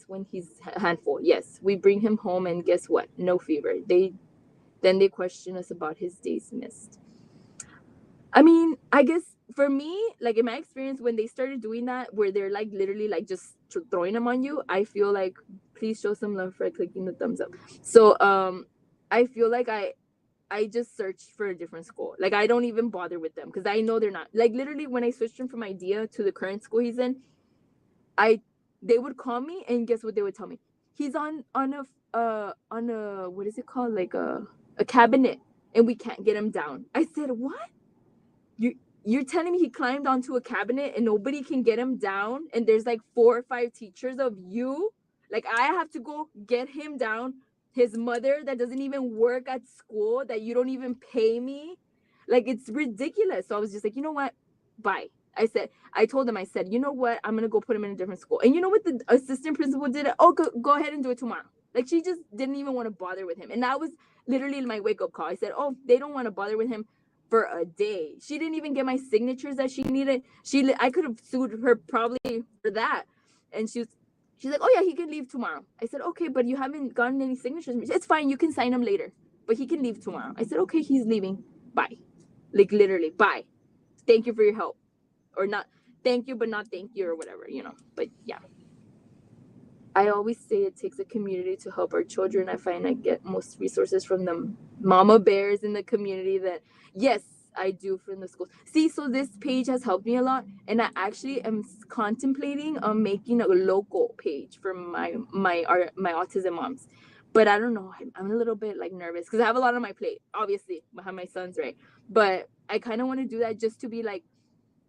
when he's a handful. Yes, we bring him home and guess what? No fever. They question us about his days missed. I mean, I guess for me, like in my experience, when they started doing that, where they're like literally like just throwing them on you, I feel like please show some love for clicking the thumbs up. So I feel like I just searched for a different school. Like I don't even bother with them because I know they're not, like literally when I switched him from idea to the current school he's in, I they would call me and guess what they would tell me? He's on a what is it called, like a cabinet, and we can't get him down. I said, what? you you're telling me he climbed onto a cabinet and nobody can get him down, and there's like 4 or 5 teachers of you, like I have to go get him down, his mother that doesn't even work at school, that you don't even pay me, like it's ridiculous. So I was just like, you know what, bye. I told him, I said, you know what, I'm gonna go put him in a different school. And you know what the assistant principal did? Oh, go ahead and do it tomorrow. Like she just didn't even want to bother with him, and that was literally my wake-up call. I said, oh, they don't want to bother with him for a day. She didn't even get my signatures that she needed. I could have sued her probably for that. And she's like, oh yeah, he can leave tomorrow. I said, okay, but you haven't gotten any signatures. It's fine, you can sign him later, but he can leave tomorrow. I said, okay, he's leaving. Bye. Like literally, bye. Thank you for your help, or not. Thank you, but not thank you, or whatever. But yeah. I always say it takes a community to help our children. I find I get most resources from the mama bears in the community that, yes, I do from the schools. See, so this page has helped me a lot, and I actually am contemplating on making a local page for my autism moms. But I don't know. I'm a little bit like nervous because I have a lot on my plate. Obviously, I have my sons, right? But I kind of want to do that just to be like,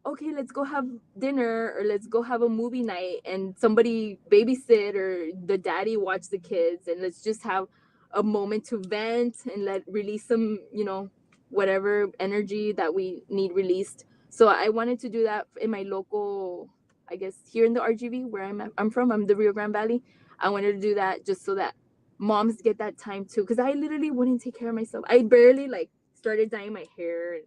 okay, let's go have dinner, or let's go have a movie night and somebody babysit, or the daddy watch the kids, and let's just have a moment to vent and let release some, whatever energy that we need released. So I wanted to do that in my local, I guess here in the RGV where I'm from. I'm the Rio Grande Valley. I wanted to do that just so that moms get that time too, because I literally wouldn't take care of myself. I barely like started dyeing my hair and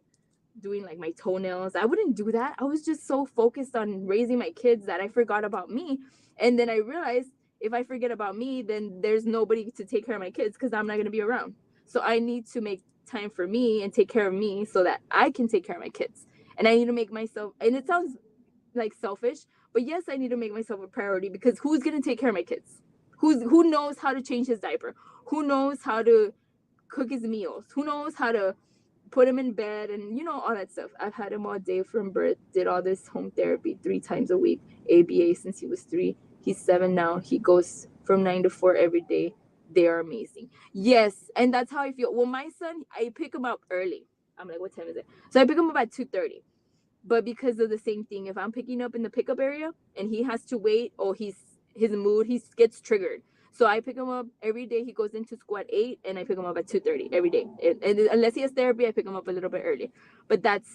doing like my toenails. I wouldn't do that. I was just so focused on raising my kids that I forgot about me. And then I realized if I forget about me, then there's nobody to take care of my kids because I'm not going to be around. So I need to make time for me and take care of me so that I can take care of my kids. And I need to make myself, and it sounds like selfish, but yes, I need to make myself a priority, because who's going to take care of my kids? Who knows how to change his diaper? Who knows how to cook his meals? Who knows how to put him in bed, and all that stuff. I've had him all day from birth, did all this home therapy 3 times a week, ABA since he was 3. He's 7 now. He goes from 9 to 4 every day. They are amazing. Yes, and that's how I feel. Well, my son, I pick him up early. I'm like, what time is it? So I pick him up at 2:30. But because of the same thing, if I'm picking up in the pickup area and he has to wait, oh, his mood, he gets triggered. So I pick him up every day. He goes into school at 8, and I pick him up at 2:30 every day. And unless he has therapy, I pick him up a little bit early. But that's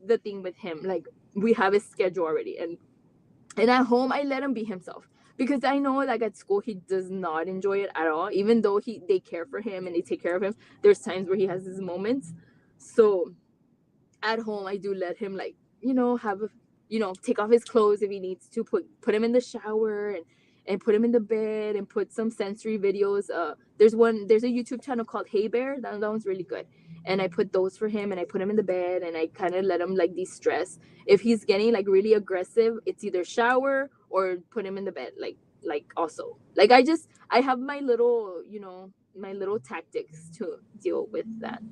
the thing with him. Like, we have his schedule already, and at home I let him be himself, because I know like at school he does not enjoy it at all. Even though they care for him and they take care of him, there's times where he has his moments. So at home I do let him, like, have a, take off his clothes if he needs to, put him in the shower, and put him in the bed, and put some sensory videos. There's a YouTube channel called Hey Bear. That one's really good, and I put those for him, and I put him in the bed, and I kind of let him like de-stress. If he's getting like really aggressive, it's either shower or put him in the bed, like also, like I have my little, my little tactics to deal with that.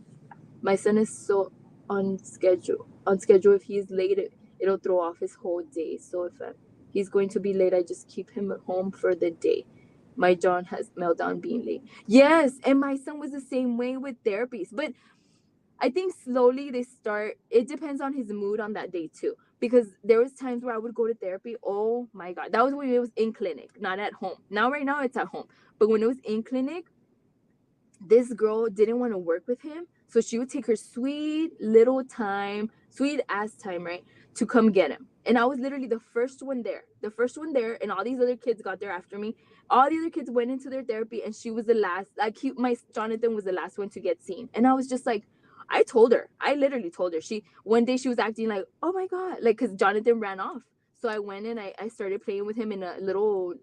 My son is so on schedule. If he's late, it'll throw off his whole day. So if he's going to be late, I just keep him at home for the day. My John has meltdown being late. Yes, and my son was the same way with therapies. But I think slowly it depends on his mood on that day too. Because there was times where I would go to therapy. Oh my God. That was when it was in clinic, not at home. Right now it's at home. But when it was in clinic, this girl didn't want to work with him. So she would take her sweet little time, sweet ass time, right, to come get him. And I was literally the first one there. And all these other kids got there after me. All the other kids went into their therapy, and she was the last. Like my Jonathan was the last one to get seen. And I was just like, I literally told her. One day she was acting like, oh my God, like, because Jonathan ran off. So I went and I started playing with him in a little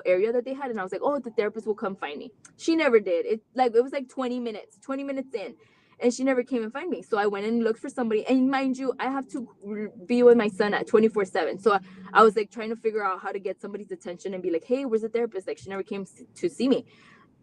area that they had, and I was like, oh, the therapist will come find me. She never did. It was like 20 minutes in, and she never came and find me. So I went and looked for somebody. And mind you, I have to be with my son at 24/7. So I was like trying to figure out how to get somebody's attention and be like, hey, where's the therapist? Like, she never came to see me.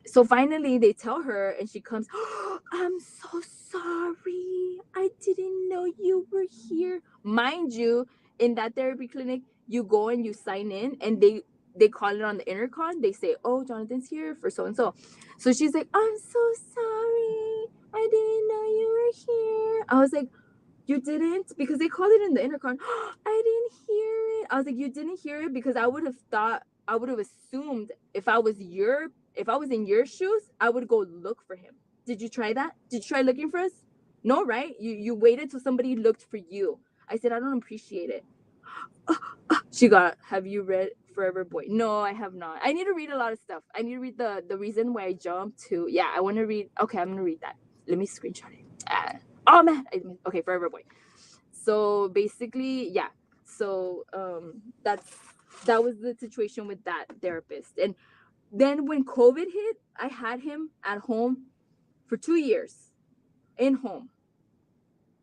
So finally they tell her, and she comes, oh, I'm so sorry, I didn't know you were here. Mind you, in that therapy clinic, you go and you sign in, and they call it on the intercom. They say, oh, Jonathan's here for so and so. So she's like, I'm so sorry, I didn't know you were here. I was like, you didn't? Because they called it in the intercom. Oh, I didn't hear it. I was like, you didn't hear it? Because I would have assumed if I was in your shoes, I would go look for him. Did you try that? Did you try looking for us? No, right? You waited till somebody looked for you. I said, I don't appreciate it. She got, have you read Forever Boy? No, I have not. I need to read a lot of stuff. I need to read the reason why I jumped to. Yeah, I want to read. Okay, I'm gonna read that. Let me screenshot it. Oh man. Okay, Forever Boy. So basically, yeah. So that was the situation with that therapist. And then when COVID hit, I had him at home for 2 years in home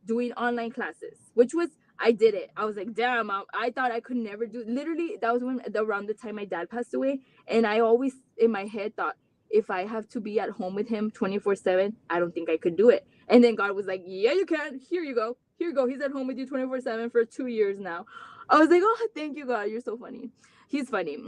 doing online classes, which was, I did it. I was like, damn, I thought I could never do. Literally, that was around the time my dad passed away, and I always in my head thought, if I have to be at home with him 24/7, I don't think I could do it. And then God was like, yeah, you can. Here you go. He's at home with you 24/7 for 2 years now. I was like, oh, thank you, God. You're so funny. He's funny.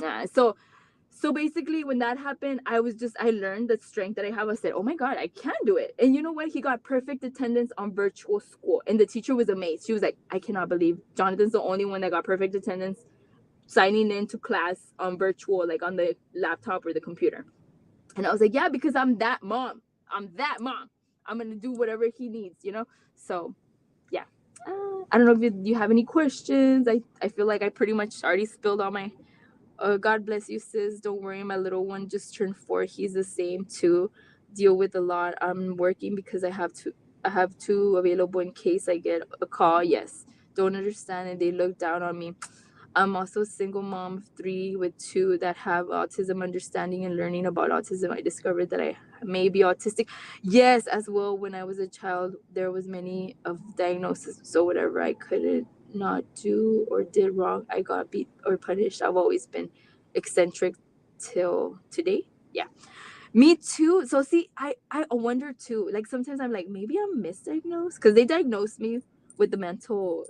So basically, when that happened, I learned the strength that I have. I said, oh my God, I can do it. And you know what? He got perfect attendance on virtual school. And the teacher was amazed. She was like, I cannot believe Jonathan's the only one that got perfect attendance signing into class on virtual, like on the laptop or the computer. And I was like, yeah, because I'm that mom. I'm going to do whatever he needs, So, yeah. I don't know if you have any questions. I feel like I pretty much already spilled all my God bless you, sis. Don't worry, my little one just turned 4. He's the same too. Deal with a lot. I'm working because I have two available in case I get a call. Yes. Don't understand and they look down on me. I'm also a single mom of 3 with 2 that have autism. Understanding and learning about autism, I discovered that I may be autistic. Yes, as well. When I was a child, there was many of diagnosis. So whatever I couldn't not do or did wrong, I got beat or punished. I've always been eccentric till today. Yeah. Me too. So see, I wonder too. Like sometimes I'm like, maybe I'm misdiagnosed because they diagnosed me with the mental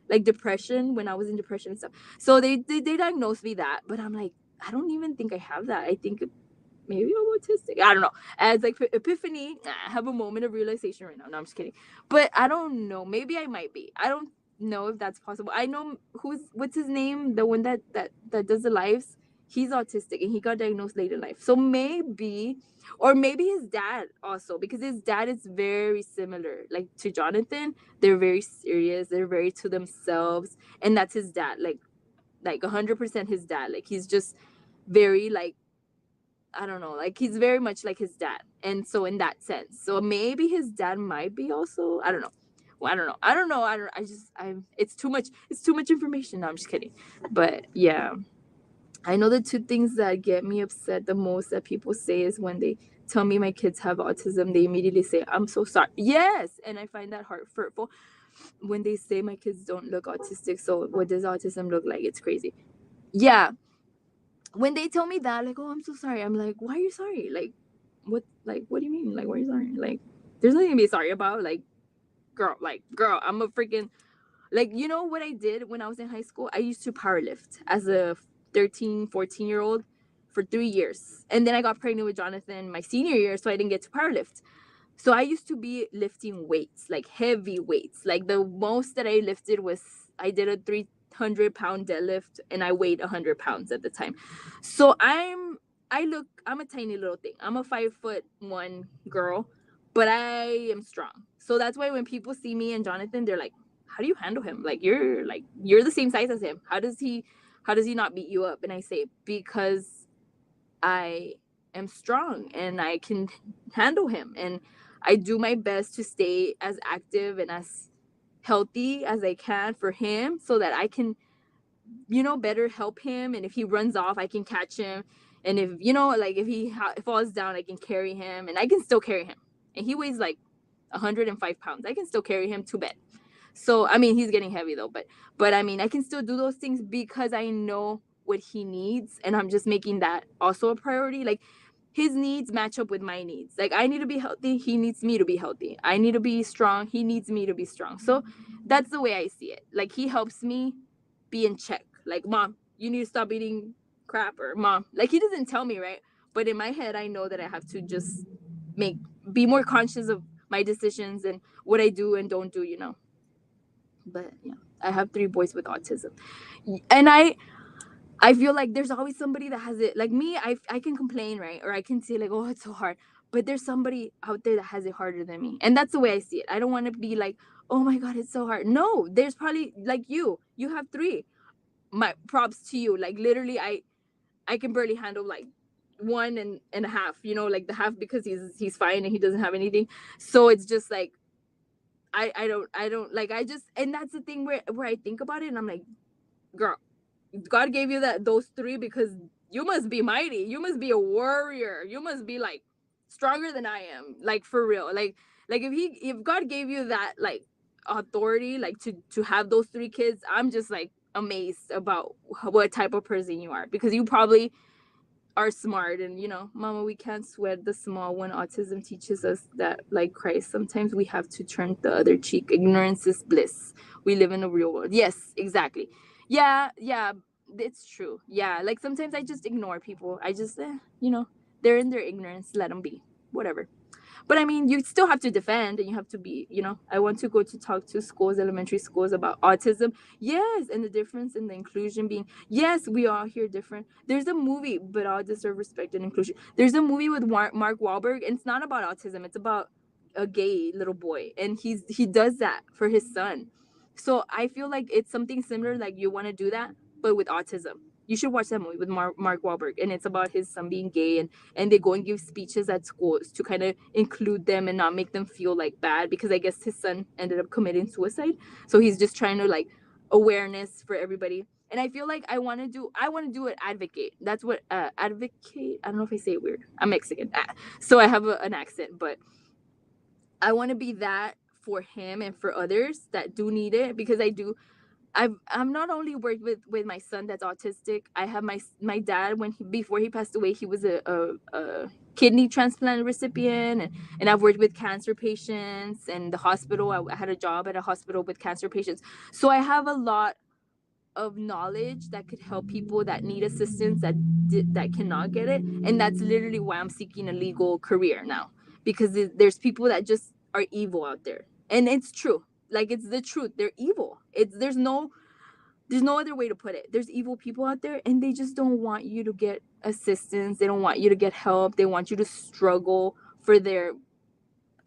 like depression when I was in depression and stuff. So they diagnosed me that, but I'm like, I don't even think I have that. I think maybe I'm autistic. I don't know. As like epiphany, I have a moment of realization right now. No, I'm just kidding. But I don't know. Maybe I might be. I don't know if that's possible. I know what's his name? The one that does the lives. He's autistic and he got diagnosed late in life. So maybe, or maybe his dad also, because his dad is very similar, like to Jonathan. They're very serious. They're very to themselves, and that's his dad. Like 100% his dad. Like he's just very like, I don't know, like he's very much like his dad. And so in that sense, so maybe his dad might be also, I don't know. Well, I don't know. It's too much information. No, I'm just kidding. But yeah, I know the 2 things that get me upset the most that people say is when they tell me my kids have autism, they immediately say, I'm so sorry. Yes. And I find that hurtful when they say my kids don't look autistic. So what does autism look like? It's crazy. Yeah. When they tell me that, like, oh, I'm so sorry, I'm like, why are you sorry? Like, what do you mean? Like, why are you sorry? Like, there's nothing to be sorry about. Like, girl, I'm a freaking, like, you know what I did when I was in high school? I used to powerlift as a 13-14-year-old for 3 years. And then I got pregnant with Jonathan my senior year, so I didn't get to powerlift. So I used to be lifting weights, like heavy weights. Like the most that I lifted was, I did a 300-pound deadlift and I weighed 100 pounds at the time. So I'm a tiny little thing. I'm a 5'1" girl, but I am strong. So that's why when people see me and Jonathan, they're like, how do you handle him? Like, you're the same size as him. How does he not beat you up? And I say, because I am strong and I can handle him, and I do my best to stay as active and as healthy as I can for him, so that I can, better help him. And if he runs off, I can catch him. And if, like, if he falls down, I can carry him, and I can still carry him. And he weighs like 105 pounds. I can still carry him to bed. So, I mean, he's getting heavy though, but I mean, I can still do those things because I know what he needs, and I'm just making that also a priority. Like, his needs match up with my needs. Like, I need to be healthy, he needs me to be healthy. I need to be strong, he needs me to be strong. So that's the way I see it. Like, he helps me be in check. Like, mom, you need to stop eating crap, or mom, like, he doesn't tell me, right? But in my head, I know that I have to just be more conscious of my decisions and what I do and don't do. But yeah, I have 3 boys with autism, and I feel like there's always somebody that has it. Like me, I can complain, right? Or I can say like, oh, it's so hard. But there's somebody out there that has it harder than me. And that's the way I see it. I don't want to be like, oh my God, it's so hard. No, there's probably like you have 3. My props to you. Like, literally, I can barely handle like 1.5, like the half, because he's fine and he doesn't have anything. So it's just like, I don't like, I just, and that's the thing where I think about it and I'm like, girl, God gave you those 3 because you must be mighty. You must be a warrior. You must be like stronger than I am. Like, for real. Like if God gave you that like authority, like to have those 3 kids, I'm just like amazed about what type of person you are, because you probably are smart. And mama, we can't sweat the small one. Autism teaches us that, like Christ, sometimes we have to turn the other cheek. Ignorance is bliss. We live in a real world. Yes, exactly. Yeah, it's true. Yeah, like sometimes I just ignore people. I just they're in their ignorance, let them be, whatever. But I mean, you still have to defend, and you have to be, I want to go to talk to schools, elementary schools, about autism. Yes, and the difference in the inclusion being, yes, we all hear different. There's a movie, but all deserve respect and inclusion. There's a movie with Mark Wahlberg, and it's not about autism. It's about a gay little boy, and he does that for his son. So I feel like it's something similar, like you want to do that, but with autism. You should watch that movie with Mark Wahlberg, and it's about his son being gay, and they go and give speeches at schools to kind of include them and not make them feel like bad, because I guess his son ended up committing suicide. So he's just trying to like awareness for everybody. And I feel like I want to do it, advocate. That's what advocate. I don't know if I say it weird. I'm Mexican, so I have an accent, but I want to be that for him and for others that do need it, because I'm not only worked with my son that's autistic. I have my dad, before he passed away, he was a kidney transplant recipient, and I've worked with cancer patients and the hospital. I had a job at a hospital with cancer patients. So I have a lot of knowledge that could help people that need assistance, that cannot get it. And that's literally why I'm seeking a legal career now, because there's people that just are evil out there. And it's true. Like, it's the truth. They're evil. There's no other way to put it. There's evil people out there, and they just don't want you to get assistance. They don't want you to get help. They want you to struggle for their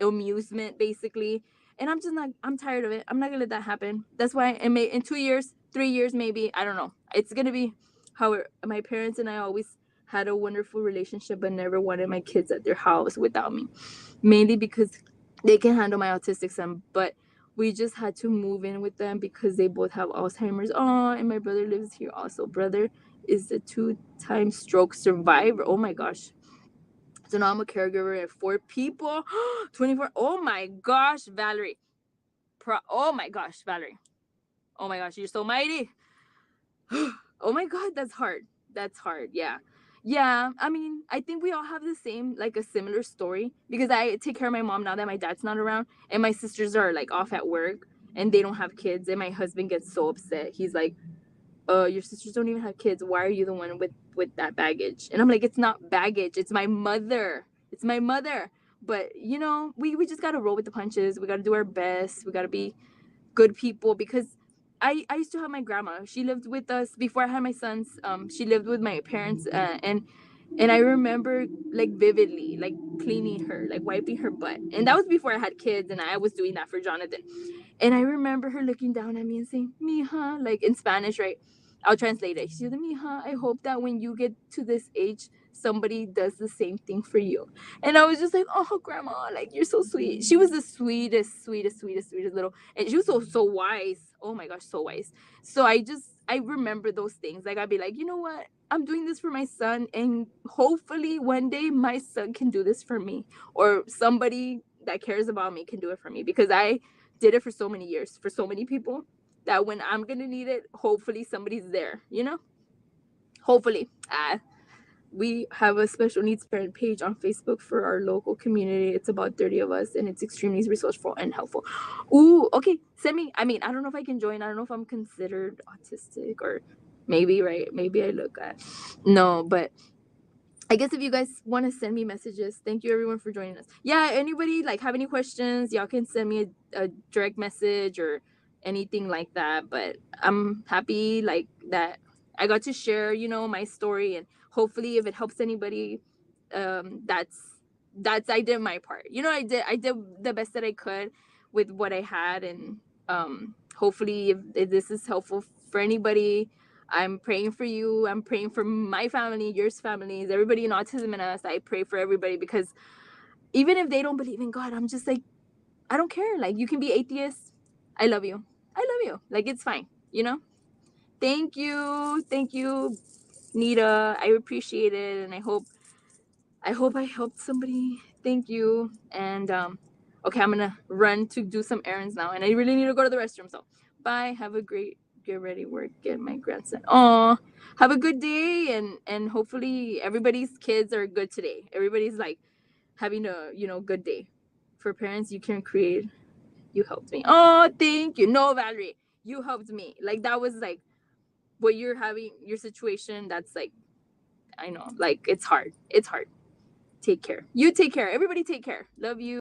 amusement, basically. And I'm tired of it. I'm not gonna let that happen. That's why in 2 years, 3 years, maybe, I don't know, it's gonna be how my parents and I always had a wonderful relationship, but never wanted my kids at their house without me, mainly because they can handle my autistic son. But we just had to move in with them because they both have Alzheimer's. Oh, and my brother lives here also. Brother is a 2-time stroke survivor. Oh my gosh. So now I'm a caregiver at 4 people. 24. Oh my gosh, Valerie. Oh my gosh, Valerie. Oh my gosh, you're so mighty. Oh my God, that's hard. That's hard. Yeah. Yeah. I mean, I think we all have the same, like a similar story, because I take care of my mom now that my dad's not around, and my sisters are like off at work and they don't have kids. And my husband gets so upset. He's like, your sisters don't even have kids. Why are you the one with that baggage? And I'm like, it's not baggage. It's my mother. It's my mother. But we just got to roll with the punches. We got to do our best. We got to be good people, because I used to have my grandma. She lived with us before I had my sons. She lived with my parents, and And I remember like vividly, like cleaning her, like wiping her butt. And that was before I had kids, and I was doing that for Jonathan. And I remember her looking down at me and saying, "Mija," like in Spanish, right? I'll translate it. She said, "Mija, I hope that when you get to this age, somebody does the same thing for you." And I was just like, "Oh, grandma, like you're so sweet." She was the sweetest little, and she was so wise. Oh my gosh, so wise. So I remember those things. Like I'd be like, you know what? I'm doing this for my son, and hopefully one day my son can do this for me, or somebody that cares about me can do it for me, because I did it for so many years for so many people, that when I'm gonna need it, hopefully somebody's there, you know? Hopefully. We have a special needs parent page on Facebook for our local community. It's about 30 of us, and it's extremely resourceful and helpful. Ooh, okay. Send me. I mean, I don't know if I can join. I don't know if I'm considered autistic, or maybe, right? Maybe I look at. No, but I guess if you guys want to send me messages, thank you everyone for joining us. Yeah, anybody like have any questions, y'all can send me a direct message or anything like that. But I'm happy like that I got to share, my story, and hopefully if it helps anybody, that's I did my part. I did the best that I could with what I had, and hopefully if this is helpful for anybody, I'm praying for you. I'm praying for my family, yours families, everybody in Autism and Us. I pray for everybody, because even if they don't believe in God, I'm just like, I don't care. Like, you can be atheist. I love you. I love you. Like, it's fine, you know? Thank you. Thank you, Nita. I appreciate it. And I hope I helped somebody. Thank you. And okay, I'm gonna run to do some errands now, and I really need to go to the restroom. So bye. Have a great get ready work. Get my grandson. Oh, have a good day, and hopefully everybody's kids are good today. Everybody's like having a good day. For parents, you can create. You helped me. Oh, thank you. No, Valerie, you helped me. Like that was like what you're having your situation. That's like I know. Like it's hard. It's hard. Take care. You take care. Everybody take care. Love you.